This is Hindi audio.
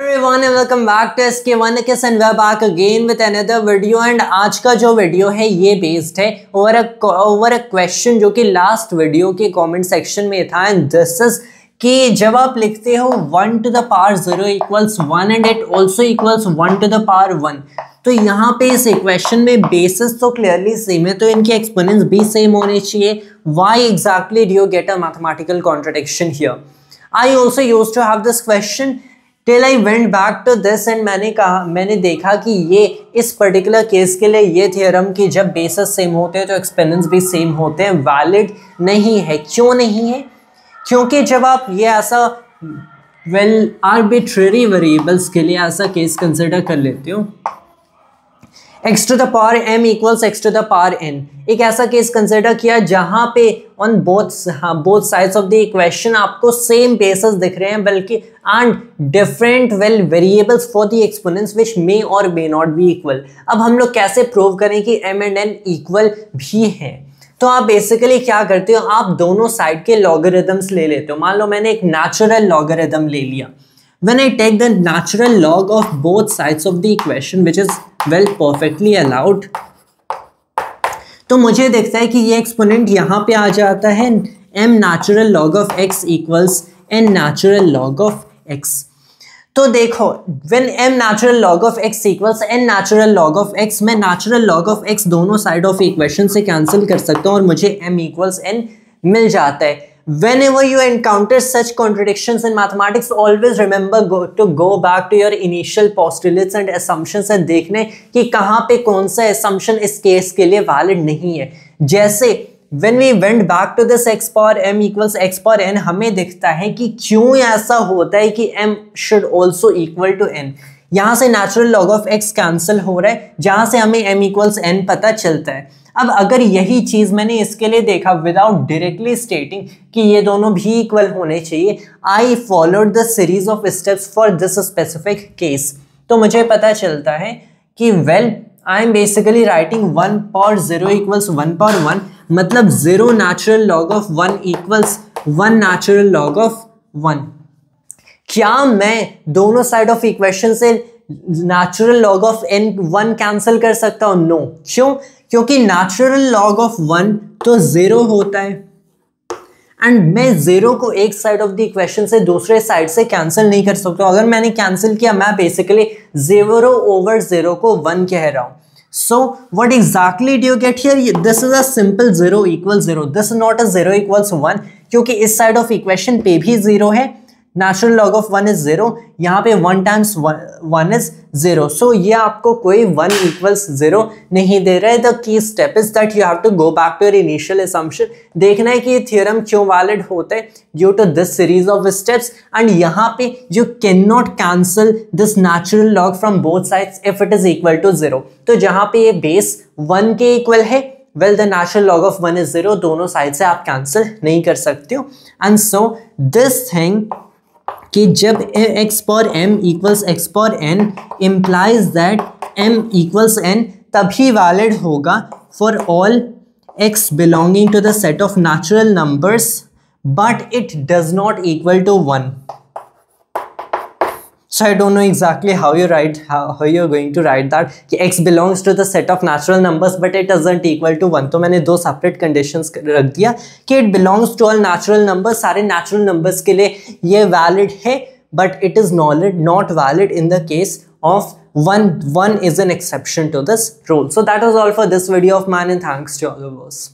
Everyone and welcome back to SK1 and we're back again with another video and आज का जो वीडियो है ये बेस्ड है ओवर अ क्वेश्चन जो कि लास्ट वीडियो के कमेंट सेक्शन में था एंड दिस इज कि जब आप लिखते हो 1 to the power 0 equals 1 and it also equals 1 to the power 1 तो यहाँ पे इस इक्वेशन में बेसिस तो क्लियरली सेम है तो इनके एक्सपोनेंट्स भी सेम होने चाहिए. Why exactly do you get a mathematical contradiction here? I also used to have this question till I went back to this and मैंने देखा कि ये इस पर्टिकुलर केस के लिए ये थ्योरम कि जब बेसिस सेम होते हैं तो एक्सपोनेंट्स भी सेम होते हैं वैलिड नहीं है. क्यों नहीं है? क्योंकि जब आप ये ऐसा आर्बिट्रेरी वेरिएबल्स के लिए ऐसा केस कंसिडर कर लेते हो x to the power m equals x to the power n, एक ऐसा केस कंसिडर किया जहां पे on both sides of the equation आपको सेम बेसिस दिख रहे हैं बल्कि and different variables for the exponents which may और मे नॉट बी इक्वल. अब हम लोग कैसे प्रूव करें कि m एंड n इक्वल भी हैं? तो आप बेसिकली क्या करते हो, आप दोनों साइड के लॉगरिथम्स ले लेते हो. मान लो मैंने एक नेचुरल लॉगरिथम ले लिया. When I take the natural log of both sides of the equation, which is well perfectly allowed, तो मुझे दिखता है कि ये एक्सपोनेंट यहाँ पे आ जाता है m natural log of x equals n natural log of x. तो देखो when m natural log of x equals n natural log of x, मैं natural log of x दोनों साइड ऑफ इक्वेशन से कैंसिल कर सकता हूँ और मुझे m equals n मिल जाता है. Whenever you encounter such contradictions in mathematics, always remember to go back to your initial postulates and assumptions and देखने कि कहाँ पे कौन सा assumption इस केस के लिए valid नहीं है. जैसे when we went back to this x power m equals x power n, हमें दिखता है कि क्यों ऐसा होता है कि m should also equal to n. यहाँ से natural log of x cancel हो रहा है जहाँ से हमें m equals n पता चलता है. अब अगर यही चीज मैंने इसके लिए देखा विदाउट डायरेक्टली स्टेटिंग कि ये दोनों भी इक्वल होने चाहिए, I followed the series of steps for this specific case, तो मुझे पता चलता है कि well I am basically writing 1 power 0 equals 1 power 1, मतलब 0 natural log of 1 equals 1 natural log of 1. क्या मैं दोनों साइड ऑफ इक्वेशन से natural log of n 1 cancel कर सकता हूं? नो. क्यों? क्योंकि नेचुरल लॉग ऑफ 1 तो 0 होता है एंड मैं 0 को एक साइड ऑफ द इक्वेशन से दूसरे साइड से कैंसिल नहीं कर सकता. अगर मैंने कैंसिल किया मैं बेसिकली 0 over 0 को 1 कह रहा हूं. So what exactly do you get here? This is a simple 0 equals 0. This is not a 0 equals 1 क्योंकि इस साइड ऑफ इक्वेशन पे भी 0 है. नेचुरल लॉग ऑफ 1 इज 0, यहाँ पे 1 times 1 इज 0. सो ये आपको कोई 1 equals 0 नहीं दे रहा है. The key step is that you have to go back to your initial assumption, देखना है कि ये थ्योरम क्यों वैलिड होता है due to this series of steps. And यहाँ पे you can not cancel this natural log from both sides if it is equal to 0. तो जहाँ पे ये बेस 1 के इक्वल है, well the natural log of 1 is 0, दोनों साइड से आप कैंसिल नहीं कर सकते हो. एंड सो दिस थिंग कि जब x पर m equals x पर n implies that m equals n तभी valid होगा for all x belonging to the set of natural numbers but it does not equal to 1. So I don't know exactly how you're going to write that कि x belongs to the set of natural numbers but it doesn't equal to 1. तो मैंने दो separate conditions रख दिया कि it belongs to all natural numbers, सारे natural numbers के लिए ये valid है but it is not valid in the case of 1 is an exception to this rule. So that was all for this video of mine and thanks to all of us.